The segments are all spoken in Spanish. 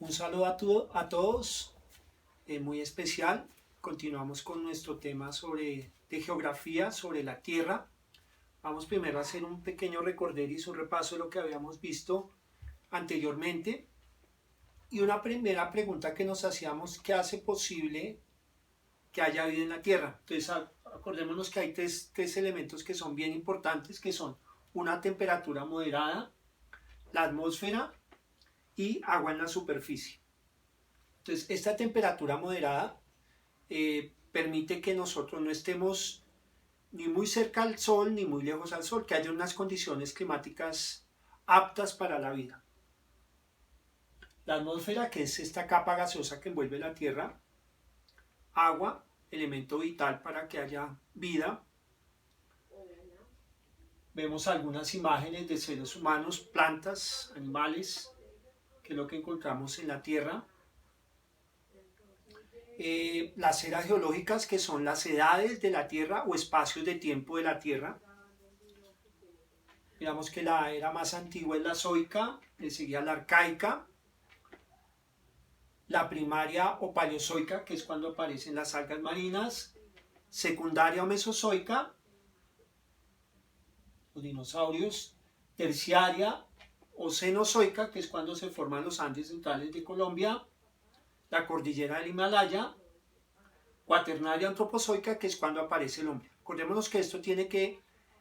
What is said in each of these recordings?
Un saludo a todos, muy especial. Continuamos con nuestro tema de geografía, sobre la Tierra. Vamos primero a hacer un pequeño recorder y un repaso de lo que habíamos visto anteriormente. Y una primera pregunta que nos hacíamos: ¿qué hace posible que haya vida en la Tierra? Entonces, acordémonos que hay tres elementos que son bien importantes, que son una temperatura moderada, la atmósfera y agua en la superficie. Entonces, esta temperatura moderada permite que nosotros no estemos ni muy cerca al Sol ni muy lejos al Sol, que haya unas condiciones climáticas aptas para la vida. La atmósfera, que es esta capa gaseosa que envuelve la Tierra, agua, elemento vital para que haya vida. Vemos algunas imágenes de seres humanos, plantas, animales, que es lo que encontramos en la Tierra. Las eras geológicas, que son las edades de la Tierra o espacios de tiempo de la Tierra. Digamos que la era más antigua es la zoica, le seguía la arcaica, la primaria o paleozoica, que es cuando aparecen las algas marinas, secundaria o mesozoica, los dinosaurios, terciaria o cenozoica, que es cuando se forman los Andes centrales de Colombia, la cordillera del Himalaya, cuaternaria antropozoica, que es cuando aparece el hombre. Acordémonos que esto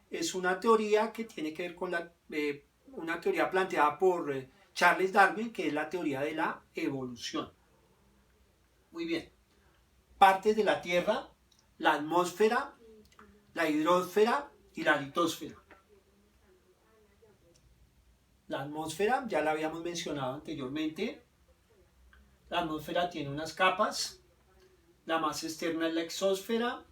es una teoría que tiene que ver con una teoría planteada por Charles Darwin, que es la teoría de la evolución. Muy bien. Partes de la Tierra: la atmósfera, la hidrosfera y la litosfera. La atmósfera ya la habíamos mencionado anteriormente. La atmósfera tiene unas capas. La más externa es la exósfera.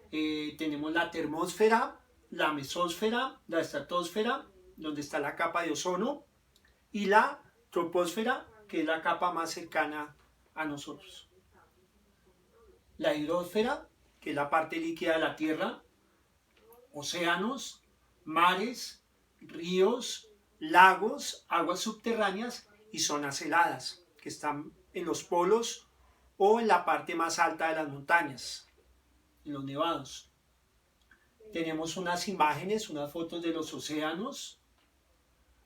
Tenemos la termósfera, la mesósfera, la estratosfera, donde está la capa de ozono, y la troposfera, que es la capa más cercana a nosotros. La hidrosfera, que es la parte líquida de la Tierra, océanos, mares, ríos, lagos, aguas subterráneas y zonas heladas, que están en los polos o en la parte más alta de las montañas, en los nevados. Tenemos unas imágenes, unas fotos de los océanos,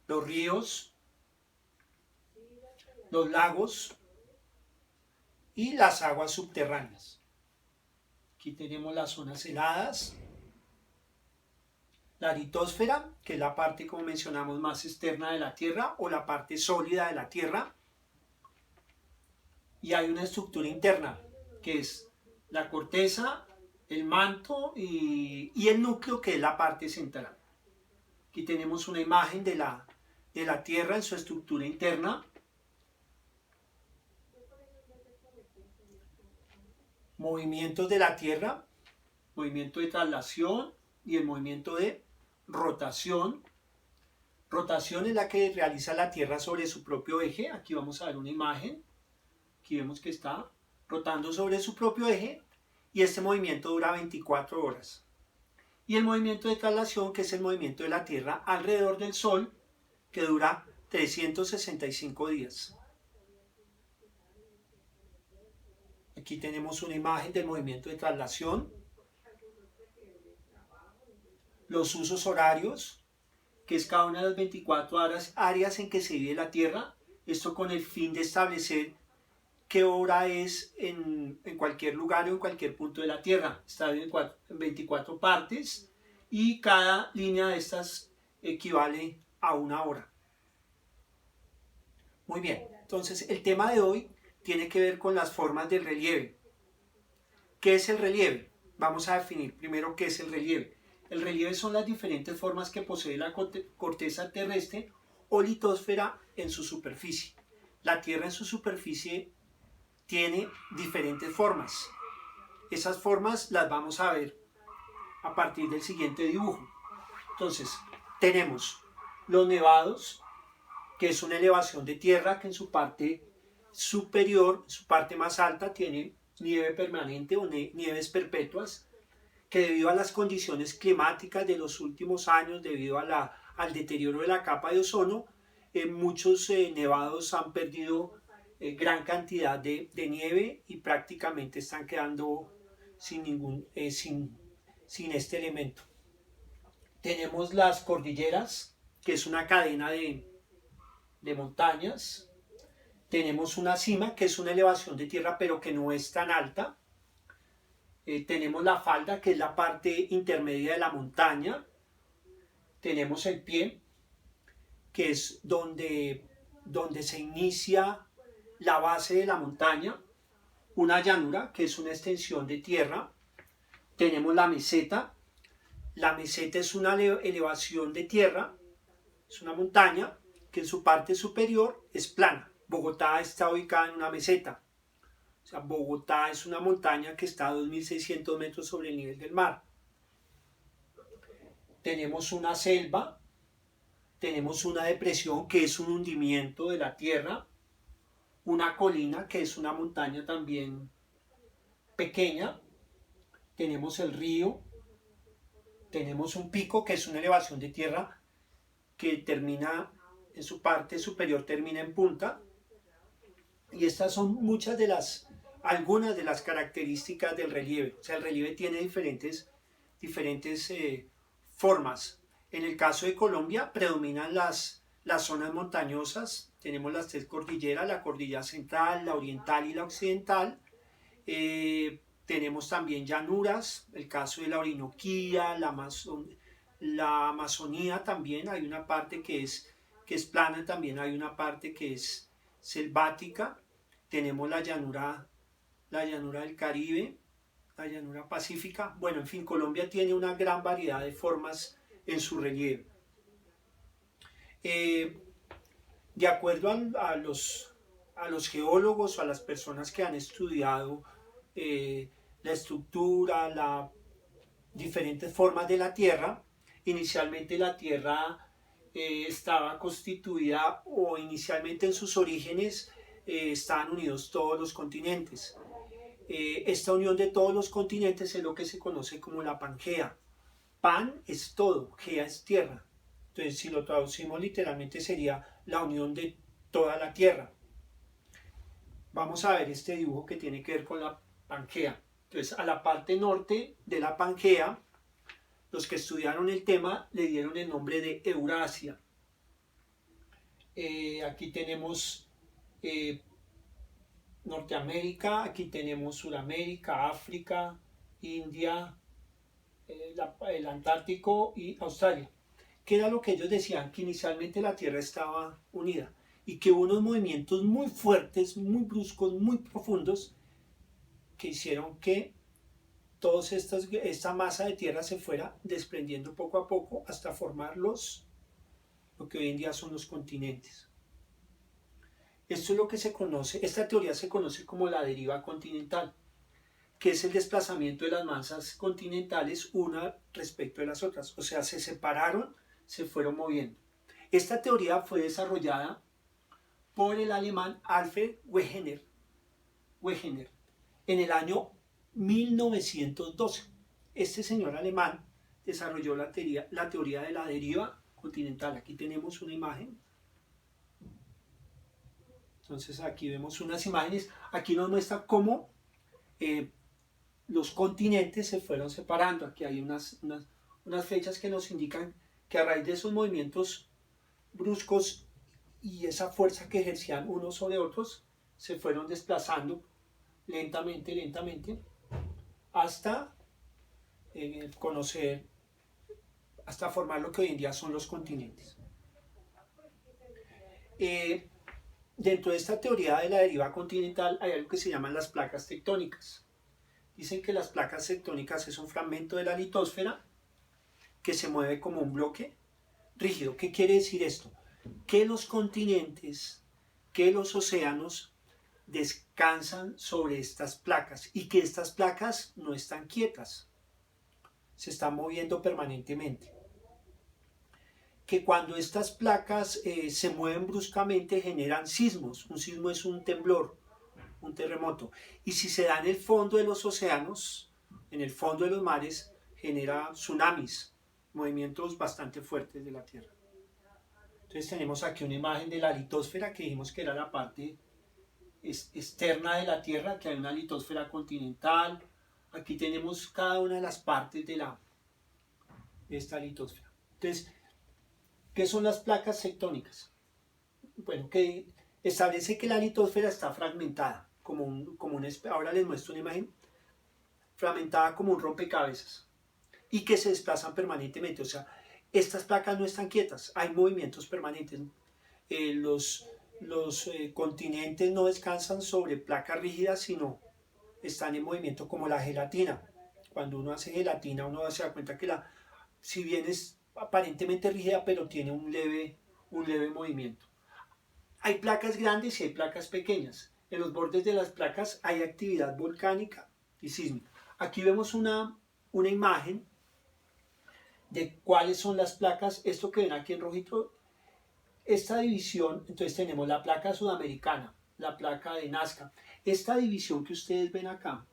los ríos, los lagos y las aguas subterráneas. Aquí tenemos las zonas heladas, la litosfera, que es la parte, como mencionamos, más externa de la Tierra o la parte sólida de la Tierra. Y hay una estructura interna, que es la corteza, el manto y el núcleo, que es la parte central. Aquí tenemos una imagen de la Tierra en su estructura interna. Movimientos de la Tierra, movimiento de traslación y el movimiento de rotación. Rotación es la que realiza la Tierra sobre su propio eje. Aquí vamos a ver una imagen. Aquí vemos que está rotando sobre su propio eje y este movimiento dura 24 horas. Y el movimiento de traslación, que es el movimiento de la Tierra alrededor del Sol, que dura 365 días. Aquí tenemos una imagen del movimiento de traslación. Los usos horarios, que es cada una de las 24 áreas en que se divide la Tierra. Esto con el fin de establecer qué hora es en cualquier lugar o en cualquier punto de la Tierra. Está en 24 partes y cada línea de estas equivale a una hora. Muy bien, entonces el tema de hoy tiene que ver con las formas del relieve. ¿Qué es el relieve? Vamos a definir primero qué es el relieve. El relieve son las diferentes formas que posee la corteza terrestre o litosfera en su superficie. La Tierra en su superficie tiene diferentes formas. Esas formas las vamos a ver a partir del siguiente dibujo. Entonces, tenemos los nevados, que es una elevación de tierra que en su parte superior, su parte más alta, tiene nieve permanente o nieves perpetuas, que debido a las condiciones climáticas de los últimos años, debido al deterioro de la capa de ozono, muchos nevados han perdido gran cantidad de nieve y prácticamente están quedando sin este elemento. Tenemos las cordilleras, que es una cadena de montañas. Tenemos una cima, que es una elevación de tierra, pero que no es tan alta. Tenemos la falda, que es la parte intermedia de la montaña. Tenemos el pie, que es donde se inicia la base de la montaña. Una llanura, que es una extensión de tierra. Tenemos la meseta. La meseta es una elevación de tierra, es una montaña que en su parte superior es plana. Bogotá está ubicada en una meseta. O sea, Bogotá es una montaña que está a 2.600 metros sobre el nivel del mar. Tenemos una selva, tenemos una depresión que es un hundimiento de la tierra, una colina que es una montaña también pequeña, tenemos el río, tenemos un pico que es una elevación de tierra que termina en su parte superior, termina en punta. Y estas son algunas de las características del relieve. O sea, el relieve tiene diferentes formas. En el caso de Colombia predominan las zonas montañosas. Tenemos las tres cordilleras, la cordillera central, la oriental y la occidental. Tenemos también llanuras, el caso de la Orinoquía, la Amazonía también, hay una parte que es plana, también hay una parte que es selvática. Tenemos la llanura del Caribe, la llanura pacífica. Bueno, en fin, Colombia tiene una gran variedad de formas en su relieve. De acuerdo a los geólogos o a las personas que han estudiado la estructura, las diferentes formas de la Tierra, inicialmente la Tierra estaba constituida, o inicialmente en sus orígenes estaban unidos todos los continentes. Esta unión de todos los continentes es lo que se conoce como la Pangea. Pan es todo, Gea es tierra. Entonces, si lo traducimos literalmente sería la unión de toda la Tierra. Vamos a ver este dibujo que tiene que ver con la Pangea. Entonces, a la parte norte de la Pangea, los que estudiaron el tema le dieron el nombre de Eurasia. Aquí tenemos Norteamérica, aquí tenemos Suramérica, África, India, el Antártico y Australia. ¿Qué era lo que ellos decían? Que inicialmente la Tierra estaba unida y que hubo unos movimientos muy fuertes, muy bruscos, muy profundos, que hicieron que toda esta masa de tierra se fuera desprendiendo poco a poco hasta formar lo que hoy en día son los continentes. Esto es lo que se conoce, esta teoría se conoce como la deriva continental, que es el desplazamiento de las masas continentales una respecto de las otras. O sea, se separaron, se fueron moviendo. Esta teoría fue desarrollada por el alemán Alfred Wegener en el año 1912. Este señor alemán desarrolló la teoría de la deriva continental. Aquí tenemos una imagen. Entonces aquí vemos unas imágenes. Aquí nos muestra cómo los continentes se fueron separando. Aquí hay unas flechas que nos indican que a raíz de esos movimientos bruscos y esa fuerza que ejercían unos sobre otros, se fueron desplazando lentamente, hasta hasta formar lo que hoy en día son los continentes. Dentro de esta teoría de la deriva continental hay algo que se llaman las placas tectónicas. Dicen que las placas tectónicas es un fragmento de la litosfera que se mueve como un bloque rígido. ¿Qué quiere decir esto? Que los continentes, que los océanos descansan sobre estas placas y que estas placas no están quietas, se están moviendo permanentemente. Que cuando estas placas se mueven bruscamente generan sismos. Un sismo es un temblor, un terremoto. Y si se da en el fondo de los océanos, en el fondo de los mares, genera tsunamis, movimientos bastante fuertes de la Tierra. Entonces tenemos aquí una imagen de la litosfera que dijimos que era la parte externa de la Tierra, que hay una litosfera continental. Aquí tenemos cada una de las partes de esta litosfera. Entonces, ¿qué son las placas tectónicas? Bueno, que establece que la litosfera está fragmentada, ahora les muestro una imagen, fragmentada como un rompecabezas, y que se desplazan permanentemente. O sea, estas placas no están quietas, hay movimientos permanentes. Los continentes no descansan sobre placas rígidas, sino están en movimiento como la gelatina. Cuando uno hace gelatina, uno se da cuenta que si bien es aparentemente rígida, pero tiene un leve movimiento. Hay placas grandes y hay placas pequeñas. En los bordes de las placas hay actividad volcánica y sísmica. Aquí vemos una imagen de cuáles son las placas. Esto que ven aquí en rojito, esta división, entonces tenemos la placa sudamericana, la placa de Nazca. Esta división que ustedes ven acá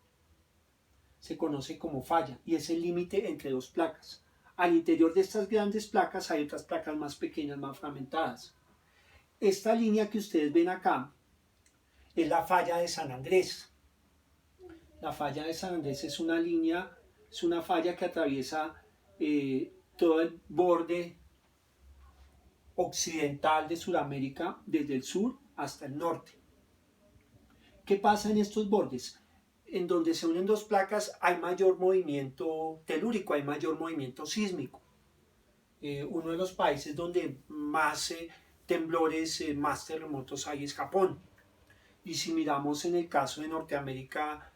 se conoce como falla y es el límite entre dos placas. Al interior de estas grandes placas hay otras placas más pequeñas, más fragmentadas. Esta línea que ustedes ven acá es la falla de San Andrés. La falla de San Andrés es una línea, es una falla que atraviesa todo el borde occidental de Sudamérica, desde el sur hasta el norte. ¿Qué pasa en estos bordes? En donde se unen dos placas hay mayor movimiento telúrico, hay mayor movimiento sísmico. Uno de los países donde más temblores, más terremotos hay es Japón. Y si miramos en el caso de Norteamérica,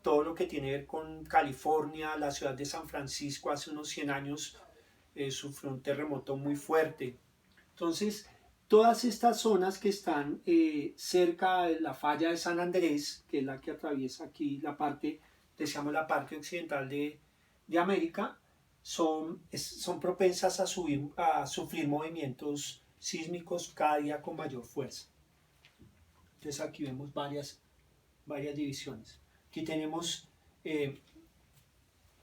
todo lo que tiene que ver con California, la ciudad de San Francisco hace unos 100 años sufrió un terremoto muy fuerte. Entonces, todas estas zonas que están cerca de la falla de San Andrés, que es la que atraviesa aquí la parte, decíamos la parte occidental de América, son propensas a sufrir movimientos sísmicos cada día con mayor fuerza. Entonces aquí vemos varias divisiones. Aquí tenemos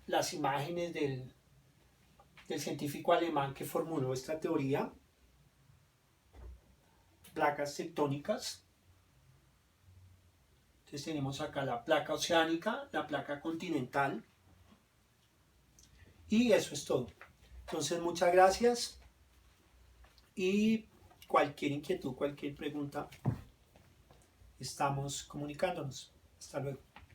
las imágenes del científico alemán que formuló esta teoría, placas tectónicas. Entonces tenemos acá la placa oceánica, la placa continental, y eso es todo. Entonces muchas gracias y cualquier inquietud, cualquier pregunta, estamos comunicándonos. Hasta luego.